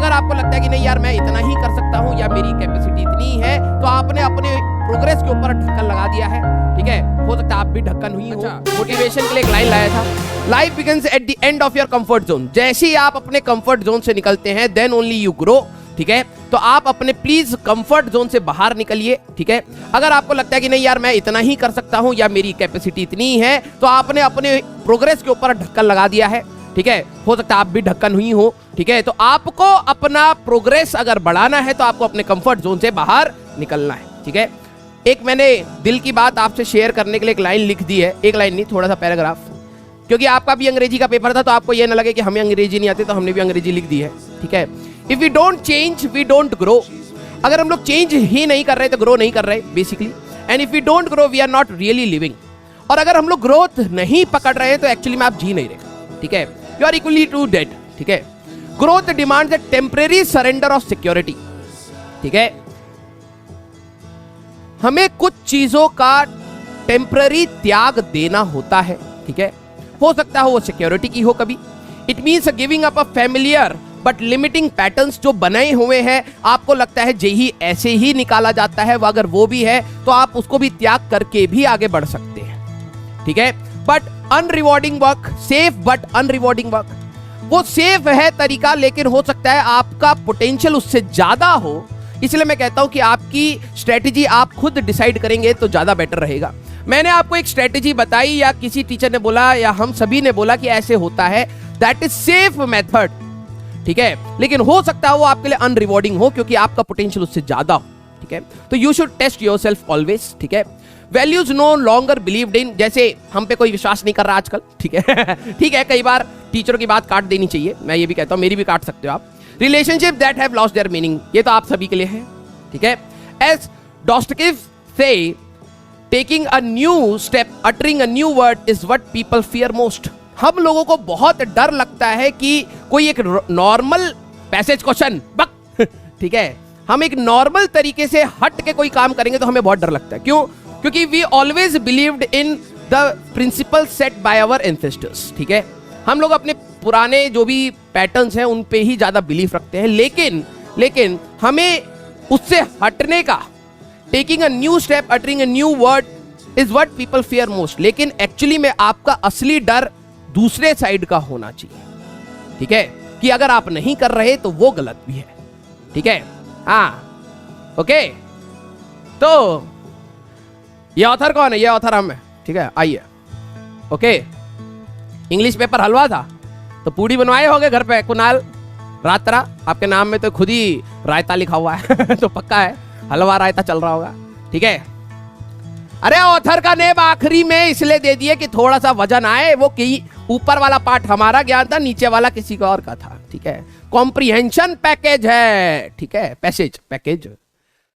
अगर आपको लगता है कि नहीं यार मैं इतना ही कर सकता हूं या मेरी कैपेसिटी इतनी है, तो आपने अपने प्रोग्रेस के ऊपर ढक्कन लगा दिया है। ठीक है, हो सकता है आप भी ढक्कन हुई हो। मोटिवेशन के लिए एक लाइन लाया था, life begins at the end of your comfort zone. जैसे ही आप अपने कंफर्ट जोन से निकलते हैं, देन ओनली यू ग्रो। ठीक है, तो आप अपने प्लीज कंफर्ट जोन से बाहर निकलिए। ठीक है, अगर आपको लगता है कि नहीं यार मैं इतना ही कर सकता हूं या मेरी कैपेसिटी इतनी है, तो आपने अपने प्रोग्रेस के ऊपर ढक्कन लगा दिया है। ठीक है, हो सकता है आप भी ढक्कन हुई हो। ठीक है, तो आपको अपना प्रोग्रेस अगर बढ़ाना है तो आपको अपने कंफर्ट जोन से बाहर निकलना है। ठीक है, एक मैंने दिल की बात आपसे शेयर करने के लिए एक लाइन लिख दी है, एक लाइन नहीं थोड़ा सा पैराग्राफ, क्योंकि आपका भी अंग्रेजी का पेपर था तो आपको ये ना लगे कि हमें अंग्रेजी नहीं आती, तो हमने भी अंग्रेजी लिख दी है। ठीक है, if we don't change we don't grow. अगर हम लोग चेंज ही नहीं कर रहे तो ग्रो नहीं कर रहे basically. And if we don't grow we are not really living. और अगर हम लोग ग्रोथ नहीं पकड़ रहे हैं तो एक्चुअली में आप जी नहीं रहे। ठीक है, you are equally to dead. ठीक है, growth demands a temporary surrender of security. ठीक है, हमें कुछ चीजों का टेम्पररी त्याग देना होता है। ठीक है, हो सकता है वो सिक्योरिटी की हो कभी। It means giving up a familiar but limiting patterns जो बने हुए हैं, आपको लगता है यही ऐसे ही निकाला जाता है, अगर वो भी है तो आप उसको भी त्याग करके भी आगे बढ़ सकते हैं। ठीक है, but unrewarding work, safe but unrewarding work, वो सेफ है तरीका, लेकिन हो सकता है आपका पोटेंशियल उससे ज्यादा हो। इसलिए मैं कहता हूं कि आपकी स्ट्रेटेजी आप खुद डिसाइड करेंगे तो ज्यादा बेटर रहेगा। मैंने आपको एक स्ट्रेटेजी बताई या किसी टीचर ने बोला या हम सभी ने बोला कि ऐसे होता है, दैट इज सेफ मेथड। ठीक है, लेकिन हो सकता है वो आपके लिए अनरिवॉर्डिंग हो क्योंकि आपका पोटेंशियल उससे ज्यादा हो। ठीक है, तो you should test yourself always. ठीक है, values no longer believed in, जैसे हम पे कोई विश्वास नहीं कर रहा आजकल। ठीक है ठीक है, कई बार टीचरों की बात काट देनी चाहिए, मैं ये भी कहता हूं, मेरी भी काट सकते हो आप। Relationship that have lost their meaning, ये तो आप सभी के लिए है। ठीक है, एज डॉस्टोयेवस्की से taking a new step, uttering a new word is what people fear most. हम लोगों को बहुत डर लगता है कि कोई एक नॉर्मल पैसेज क्वेश्चन बक ठीक है, हम एक नॉर्मल तरीके से हट के कोई काम करेंगे तो हमें बहुत डर लगता है। क्यों? क्योंकि we always believed in the principle set by our ancestors. ठीक है, हम लोग अपने पुराने जो भी पैटर्न्स हैं उन पे ही ज्यादा बिलीफ रखते हैं, लेकिन हमें उससे हटने का, taking a new step, uttering a new word is what people fear most. लेकिन एक्चुअली में आपका असली डर दूसरे साइड का होना चाहिए। ठीक है, कि अगर आप नहीं कर रहे तो वो गलत भी है। ठीक है, हाँ ओके। तो ये ऑथर कौन है? ये ऑथर हम है। ठीक है, आइए। ओके, इंग्लिश पेपर हलवा था तो पूड़ी बनवाए होंगे घर पे। कुणाल रात्रा, आपके नाम में तो खुद ही रायता लिखा हुआ है तो पक्का है हलवा रायता चल रहा होगा। ठीक है, अरे ऑथर का नेम आखिरी में इसलिए दे दिए कि थोड़ा सा वजन आए, वो कि ऊपर वाला पार्ट हमारा ज्ञान था, नीचे वाला किसी का और का था। ठीक है, कॉम्प्रिहेंशन पैकेज है। ठीक है, पैसेज पैकेज